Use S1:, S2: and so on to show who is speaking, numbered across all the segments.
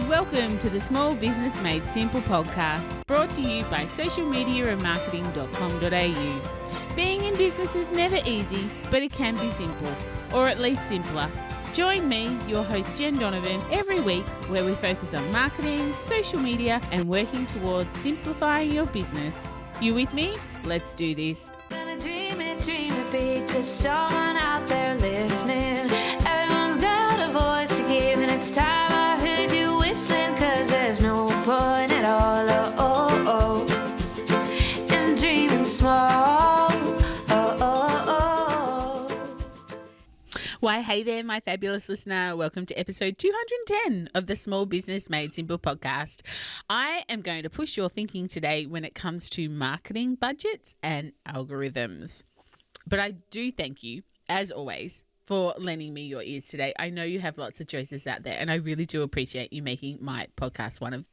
S1: Welcome to the Small Business Made Simple podcast, brought to you by socialmediaandmarketing.com.au. Being in business is never easy, but it can be simple, or at least simpler. Join me, your host Jen Donovan, every week where we focus on marketing, social media, and working towards simplifying your business. You with me? Let's do this.
S2: Gonna dream it big, 'cause someone out there listening. Everyone's got a voice to give, and it's time I heard you whistling, 'cause there's no point at all, in dreaming small,
S1: Why, hey there, my fabulous listener. Welcome to episode 210 of the Small Business Made Simple podcast. I am going to push your thinking today when it comes to marketing budgets and algorithms. But I do thank you, as always, for lending me your ears today. I know you have lots of choices out there, and I really do appreciate you making my podcast one of.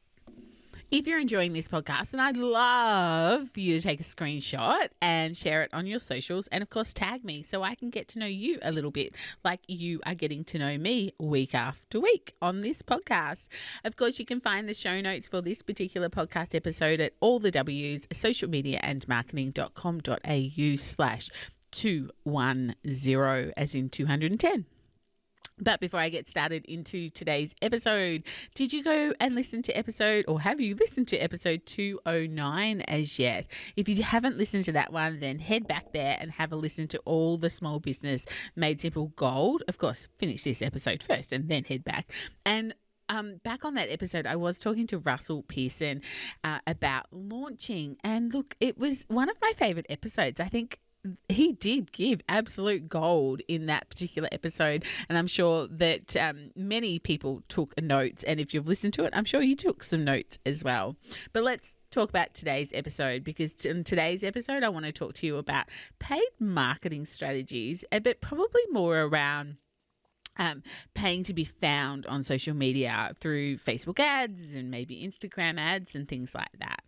S1: If you're enjoying this podcast, and I'd love for you to take a screenshot and share it on your socials, and of course tag me so I can get to know you a little bit like you are getting to know me week after week on this podcast. Of course, you can find the show notes for this particular podcast episode at all the W's, socialmediaandmarketing.com.au/210, as in 210. But before I get started into today's episode, did you go and listen to episode, or have you listened to episode 209 as yet? If you haven't listened to that one, then head back there and have a listen to all the Small Business Made Simple gold. Of course, finish this episode first and then head back. And back on that episode, I was talking to Russell Pearson about launching. And look, it was one of my favorite episodes. I think he did give absolute gold in that particular episode, and I'm sure that many people took notes, and if you've listened to it, I'm sure you took some notes as well. But let's talk about today's episode, because in today's episode I want to talk to you about paid marketing strategies, but probably more around paying to be found on social media through Facebook ads and maybe Instagram ads and things like that.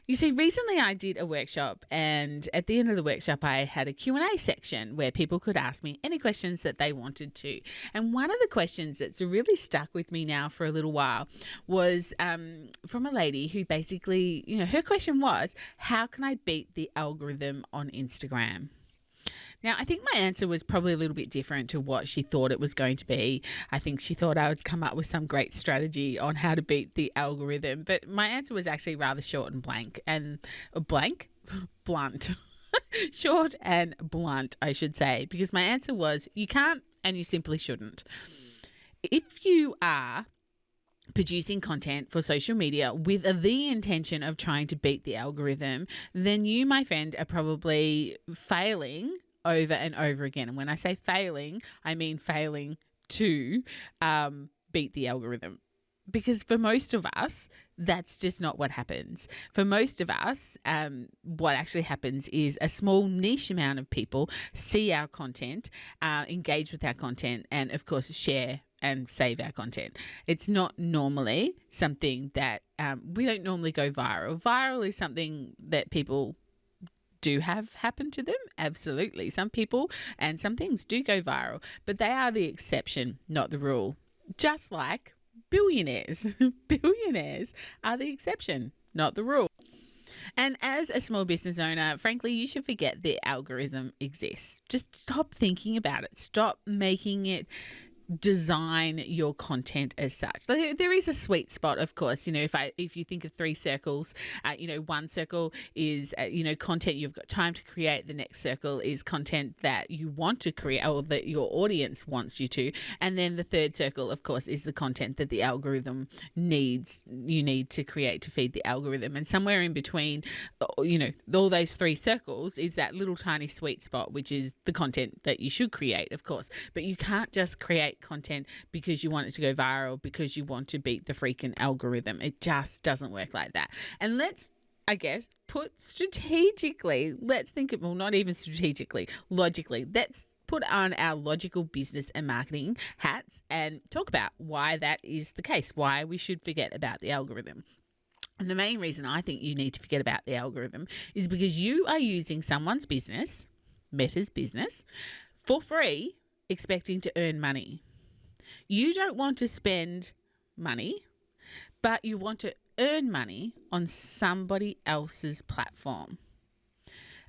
S1: You see, recently I did a workshop, and at the end of the workshop I had a Q&A section where people could ask me any questions that they wanted to. And one of the questions that's really stuck with me now for a little while was from a lady who basically, her question was, how can I beat the algorithm on Instagram? Now, I think my answer was probably a little bit different to what she thought it was going to be. I think she thought I would come up with some great strategy on how to beat the algorithm, but my answer was actually rather short and blunt. Short and blunt, I should say, because my answer was you can't and you simply shouldn't. If you are producing content for social media with the intention of trying to beat the algorithm, then you, my friend, are probably failing over and over again. And when I say failing, I mean failing to beat the algorithm. Because for most of us, that's just not what happens. For most of us, what actually happens is a small niche amount of people see our content, engage with our content, and of course share and save our content. It's not normally something that we don't normally go viral. Viral is something that people do have happen to them. Absolutely. Some people and some things do go viral, but they are the exception, not the rule. Just like billionaires. Billionaires are the exception, not the rule. And as a small business owner, frankly, you should forget the algorithm exists. Just stop thinking about it. Stop making it design your content as such. There is a sweet spot, of course. If you think of three circles, one circle is content you've got time to create. The next circle is content that you want to create, or that your audience wants you to, and then the third circle, of course, is the content that the algorithm you need to create to feed the algorithm. And somewhere in between, all those three circles is that little tiny sweet spot, which is the content that you should create, of course. But you can't just create content because you want it to go viral, because you want to beat the freaking algorithm. It just doesn't work like that. And let's put on our logical business and marketing hats and talk about why that is the case, why we should forget about the algorithm. And the main reason I think you need to forget about the algorithm is because you are using someone's business, Meta's business, for free, expecting to earn money. You don't want to spend money but you want to earn money on somebody else's platform.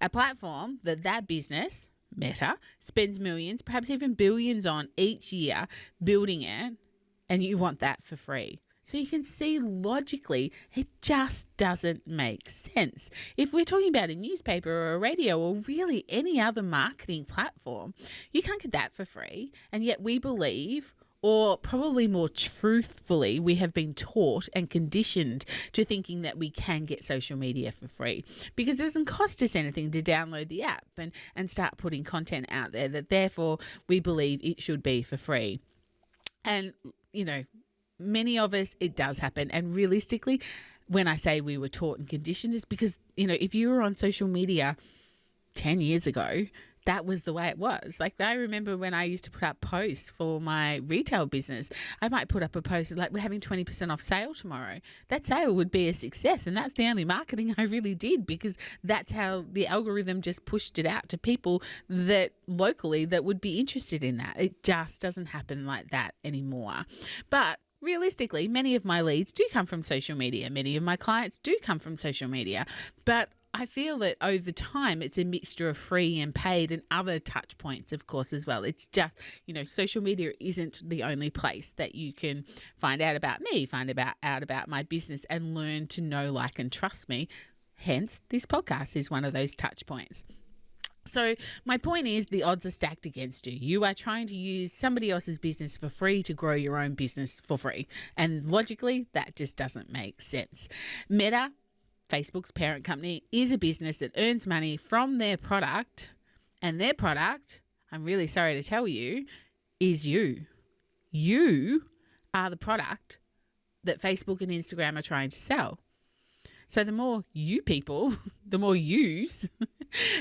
S1: A platform that business, Meta, spends millions, perhaps even billions on each year building it, and you want that for free. So you can see logically, it just doesn't make sense. If we're talking about a newspaper or a radio or really any other marketing platform, you can't get that for free. And yet we believe, or probably more truthfully, we have been taught and conditioned to thinking that we can get social media for free because it doesn't cost us anything to download the app and start putting content out there, that therefore we believe it should be for free. And, you know, many of us, it does happen. And realistically, when I say we were taught and conditioned, is because, you know, if you were on social media 10 years ago, that was the way it was. Like, I remember when I used to put up posts for my retail business, I might put up a post like, we're having 20% off sale tomorrow. That sale would be a success. And that's the only marketing I really did, because that's how the algorithm just pushed it out to people that locally that would be interested in that. It just doesn't happen like that anymore. But realistically, many of my leads do come from social media. Many of my clients do come from social media. But I feel that over time, it's a mixture of free and paid and other touch points, of course, as well. It's just, you know, social media isn't the only place that you can find out about me, out about my business and learn to know, like, and trust me. Hence, this podcast is one of those touch points. So my point is, the odds are stacked against you. You are trying to use somebody else's business for free to grow your own business for free. And logically, that just doesn't make sense. Meta, Facebook's parent company, is a business that earns money from their product, and their product, I'm really sorry to tell you, is you. You are the product that Facebook and Instagram are trying to sell. So the more you people, the more yous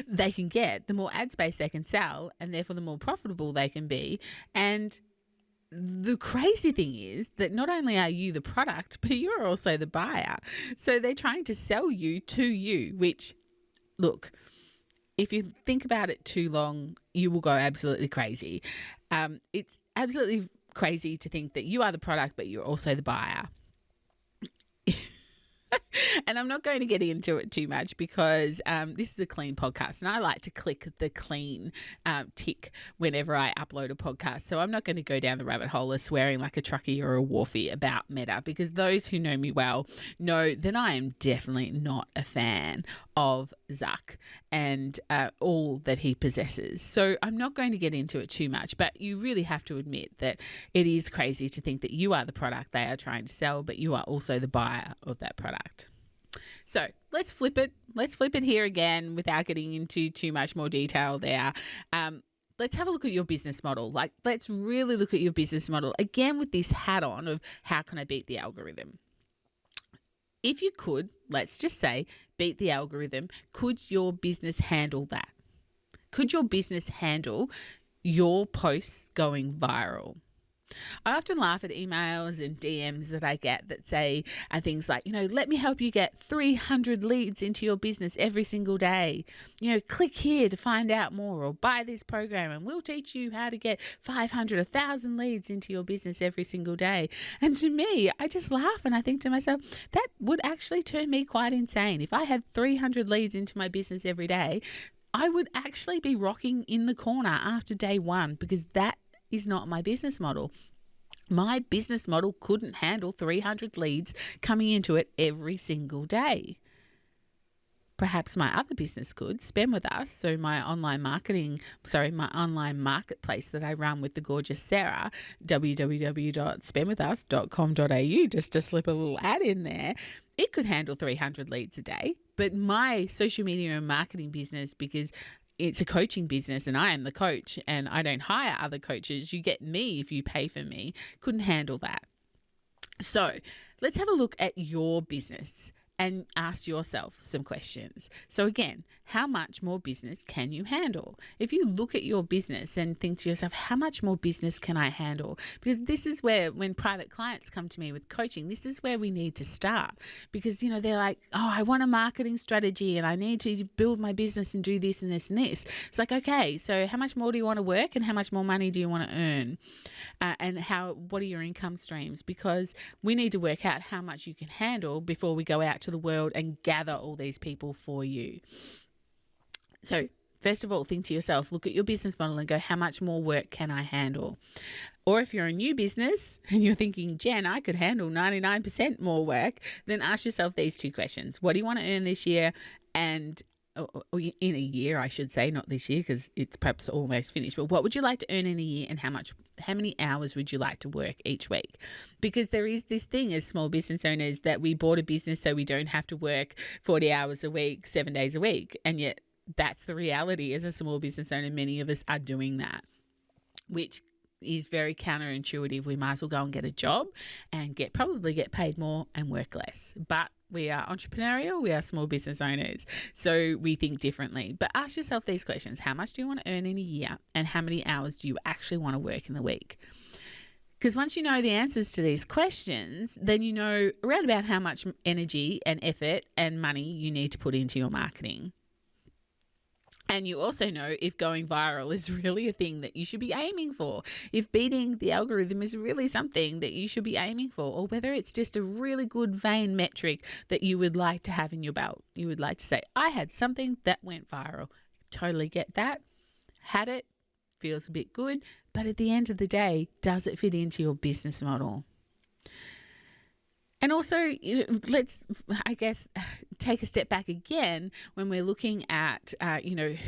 S1: they can get, the more ad space they can sell, and therefore the more profitable they can be. And the crazy thing is that not only are you the product, but you're also the buyer. So they're trying to sell you to you, which, look, if you think about it too long, you will go absolutely crazy. It's absolutely crazy to think that you are the product, but you're also the buyer. And I'm not going to get into it too much because this is a clean podcast and I like to click the clean tick whenever I upload a podcast. So I'm not going to go down the rabbit hole of swearing like a truckie or a wharfie about Meta, because those who know me well know that I am definitely not a fan of Zuck and all that he possesses. So I'm not going to get into it too much, but you really have to admit that it is crazy to think that you are the product they are trying to sell, but you are also the buyer of that product. So let's flip it. Let's flip it here again without getting into too much more detail there. Let's have a look at your business model. Like, let's really look at your business model again with this hat on of how can I beat the algorithm? If you could, let's just say, beat the algorithm, could your business handle that? Could your business handle your posts going viral? I often laugh at emails and DMs that I get that say things like, you know, let me help you get 300 leads into your business every single day. You know, click here to find out more, or buy this program and we'll teach you how to get 500, 1,000 leads into your business every single day. And to me, I just laugh and I think to myself, that would actually turn me quite insane. If I had 300 leads into my business every day, I would actually be rocking in the corner after day one, because that is not my business model. My business model couldn't handle 300 leads coming into it every single day. Perhaps my other business could, Spend With Us. So my online marketplace that I run with the gorgeous Sarah, www.spendwithus.com.au, just to slip a little ad in there. It could handle 300 leads a day. But my social media and marketing business, because it's a coaching business and I am the coach and I don't hire other coaches, you get me if you pay for me, couldn't handle that. So let's have a look at your business and ask yourself some questions. So again, how much more business can you handle? If you look at your business and think to yourself, how much more business can I handle? Because this is where, when private clients come to me with coaching, this is where we need to start. Because, you know, they're like, oh, I want a marketing strategy and I need to build my business and do this and this and this. It's like, okay, so how much more do you want to work and how much more money do you want to earn? And what are your income streams? Because we need to work out how much you can handle before we go out to the world and gather all these people for you. So first of all, think to yourself, look at your business model and go, how much more work can I handle? Or if you're a new business and you're thinking, Jen, I could handle 99% more work, then ask yourself these two questions. What do you want to earn this year? And or in a year, I should say, not this year because it's perhaps almost finished, but what would you like to earn in a year and how many hours would you like to work each week? Because there is this thing as small business owners that we bought a business so we don't have to work 40 hours a week, 7 days a week. And yet that's the reality as a small business owner. Many of us are doing that, which is very counterintuitive. We might as well go and get a job and probably get paid more and work less. But we are entrepreneurial, we are small business owners, so we think differently. But ask yourself these questions. How much do you want to earn in a year and how many hours do you actually want to work in the week? Because once you know the answers to these questions, then you know around about how much energy and effort and money you need to put into your marketing. And you also know if going viral is really a thing that you should be aiming for, if beating the algorithm is really something that you should be aiming for, or whether it's just a really good vain metric that you would like to have in your belt. You would like to say, I had something that went viral. Totally get that. Had it, feels a bit good, but at the end of the day, does it fit into your business model? And also, let's, I guess, take a step back again when we're looking at,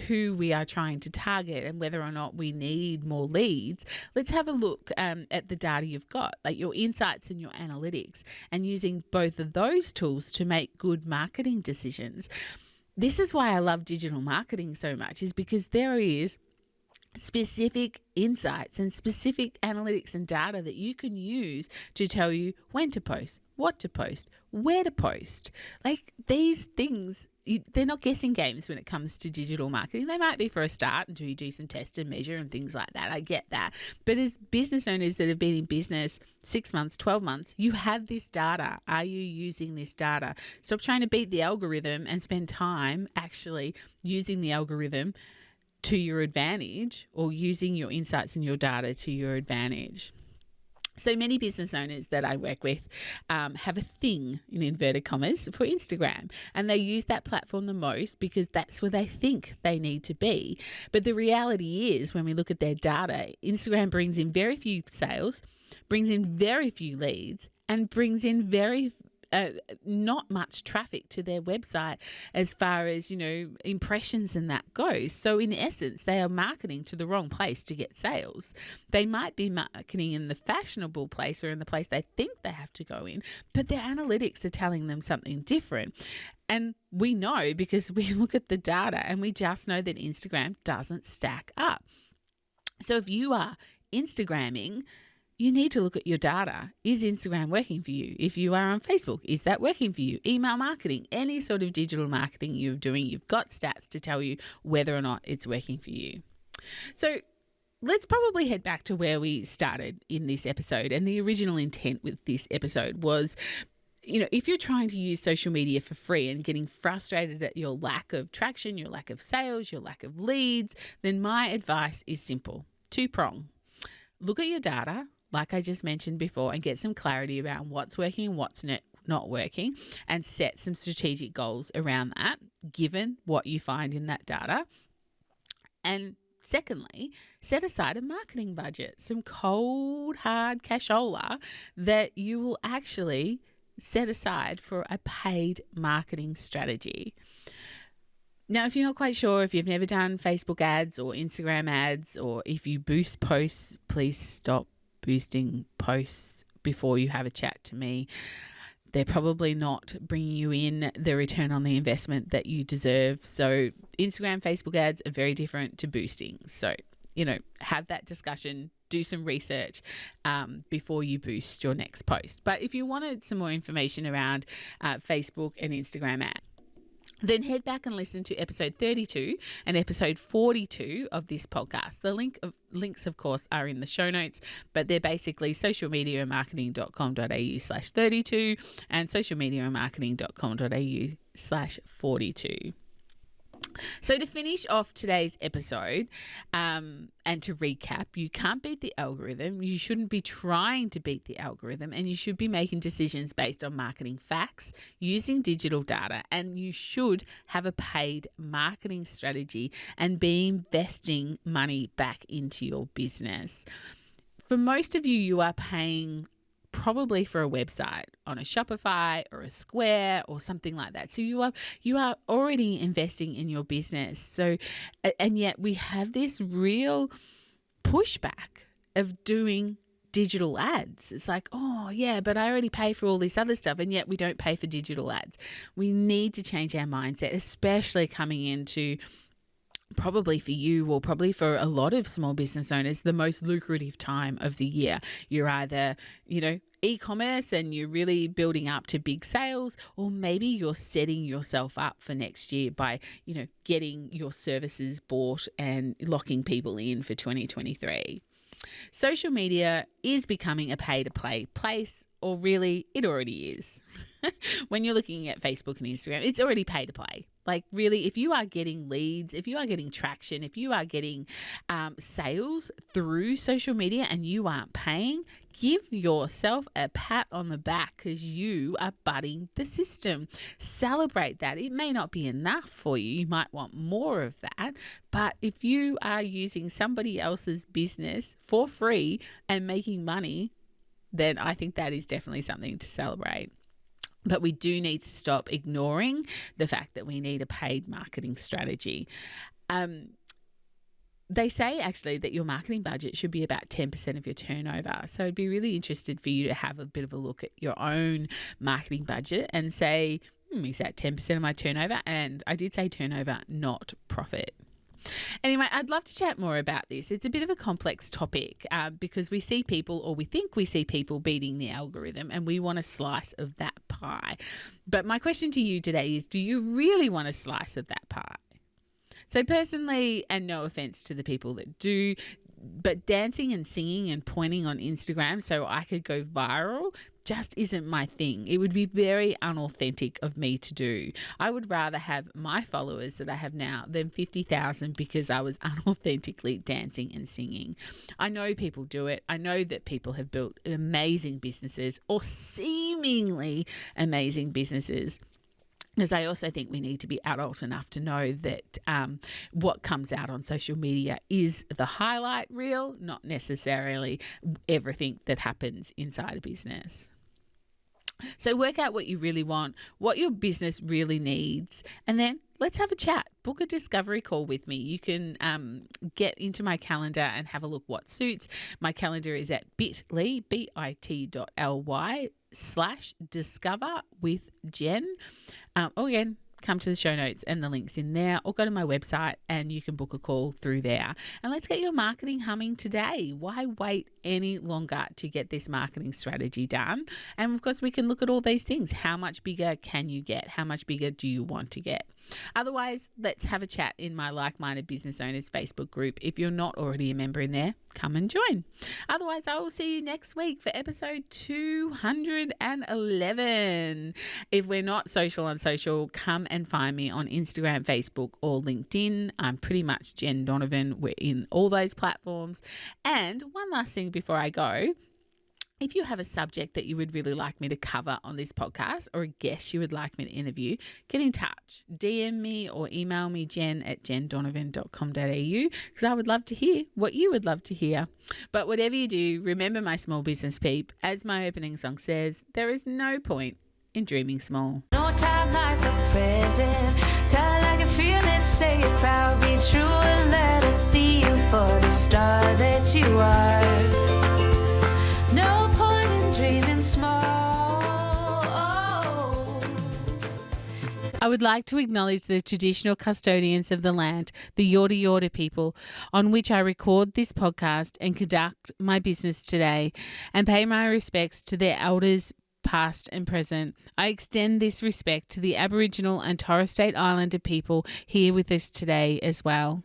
S1: who we are trying to target and whether or not we need more leads. Let's have a look at the data you've got, like your insights and your analytics, and using both of those tools to make good marketing decisions. This is why I love digital marketing so much, is because there is specific insights and specific analytics and data that you can use to tell you when to post, what to post, where to post. Like these things, they're not guessing games when it comes to digital marketing. They might be for a start until you do some test and measure and things like that. I get that. But as business owners that have been in business 6 months, 12 months, you have this data. Are you using this data? Stop trying to beat the algorithm and spend time actually using the algorithm to your advantage, or using your insights and your data to your advantage. So many business owners that I work with have a thing, in inverted commas, for Instagram, and they use that platform the most because that's where they think they need to be. But the reality is, when we look at their data, Instagram brings in very few sales, brings in very few leads, and brings in not much traffic to their website as far as, impressions and that goes. So in essence, they are marketing to the wrong place to get sales. They might be marketing in the fashionable place or in the place they think they have to go in, but their analytics are telling them something different. And we know because we look at the data and we just know that Instagram doesn't stack up. So if you are Instagramming, you need to look at your data. Is Instagram working for you? If you are on Facebook, is that working for you? Email marketing, any sort of digital marketing you're doing, you've got stats to tell you whether or not it's working for you. So let's probably head back to where we started in this episode. And the original intent with this episode was, if you're trying to use social media for free and getting frustrated at your lack of traction, your lack of sales, your lack of leads, then my advice is simple, two-prong. Look at your data, like I just mentioned before, and get some clarity around what's working and what's not working, and set some strategic goals around that, given what you find in that data. And secondly, set aside a marketing budget, some cold, hard cashola that you will actually set aside for a paid marketing strategy. Now, if you're not quite sure, if you've never done Facebook ads or Instagram ads, or if you boost posts, please stop boosting posts before you have a chat to me. They're probably not bringing you in the return on the investment that you deserve. So Instagram, Facebook ads are very different to boosting. So have that discussion, do some research before you boost your next post. But if you wanted some more information around Facebook and Instagram ads, then head back and listen to episode 32 and episode 42 of this podcast. The links, of course, are in the show notes, but they're basically socialmediamarketing.com.au/32 and socialmediamarketing.com.au/42. So to finish off today's episode, and to recap, you can't beat the algorithm. You shouldn't be trying to beat the algorithm, and you should be making decisions based on marketing facts, using digital data, and you should have a paid marketing strategy and be investing money back into your business. For most of you, you are paying probably for a website on a Shopify or a Square or something like that. So you are already investing in your business. So, and yet we have this real pushback of doing digital ads. It's like, oh yeah, but I already pay for all this other stuff, and yet we don't pay for digital ads. We need to change our mindset, especially coming into, probably for you, or probably for a lot of small business owners, the most lucrative time of the year. You're either, e-commerce and you're really building up to big sales, or maybe you're setting yourself up for next year by, getting your services bought and locking people in for 2023. Social media is becoming a pay-to-play place, or really it already is. When you're looking at Facebook and Instagram, it's already pay-to-play. Like really, if you are getting leads, if you are getting traction, if you are getting sales through social media and you aren't paying, give yourself a pat on the back because you are butting the system. Celebrate that. It may not be enough for you. You might want more of that. But if you are using somebody else's business for free and making money, then I think that is definitely something to celebrate. But we do need to stop ignoring the fact that we need a paid marketing strategy. They say actually that your marketing budget should be about 10% of your turnover. So I'd be really interested for you to have a bit of a look at your own marketing budget and say, is that 10% of my turnover? And I did say turnover, not profit. Anyway, I'd love to chat more about this. It's a bit of a complex topic because we see people, or we think we see people beating the algorithm, and we want a slice of that pie. But my question to you today is, do you really want a slice of that pie? So personally, and no offense to the people that do, but dancing and singing and pointing on Instagram so I could go viral just isn't my thing. It would be very unauthentic of me to do. I would rather have my followers that I have now than 50,000 because I was unauthentically dancing and singing. I know people do it. I know that people have built amazing businesses, or seemingly amazing businesses. Because I also think we need to be adult enough to know that what comes out on social media is the highlight reel, not necessarily everything that happens inside a business. So work out what you really want, what your business really needs, and then let's have a chat. Book a discovery call with me. You can get into my calendar and have a look what suits. My calendar is at bit.ly, bit.ly/discover with Jen. Or again, come to the show notes and the links in there, or go to my website and you can book a call through there. And let's get your marketing humming today. Why wait any longer to get this marketing strategy done? And of course, we can look at all these things. How much bigger can you get? How much bigger do you want to get? Otherwise, let's have a chat in my Like-Minded Business Owners Facebook group. If you're not already a member in there, come and join. Otherwise, I will see you next week for episode 211. If we're not social on social, come and find me on Instagram, Facebook, or LinkedIn. I'm pretty much Jen Donovan. We're in all those platforms. And one last thing before I go. If you have a subject that you would really like me to cover on this podcast, or a guest you would like me to interview, get in touch. DM me or email me, jen@jendonovan.com.au, because I would love to hear what you would love to hear. But whatever you do, remember, my small business peep, as my opening song says, there is no point in dreaming small.
S2: No time like the present. Tell it like you feel it, say it proud, be true, and let us see you for the star that you are. No point in dreaming small.
S1: I would like to acknowledge the traditional custodians of the land, the Yorta Yorta people, on which I record this podcast and conduct my business today, and pay my respects to their elders, past and present. I extend this respect to the Aboriginal and Torres Strait Islander people here with us today as well.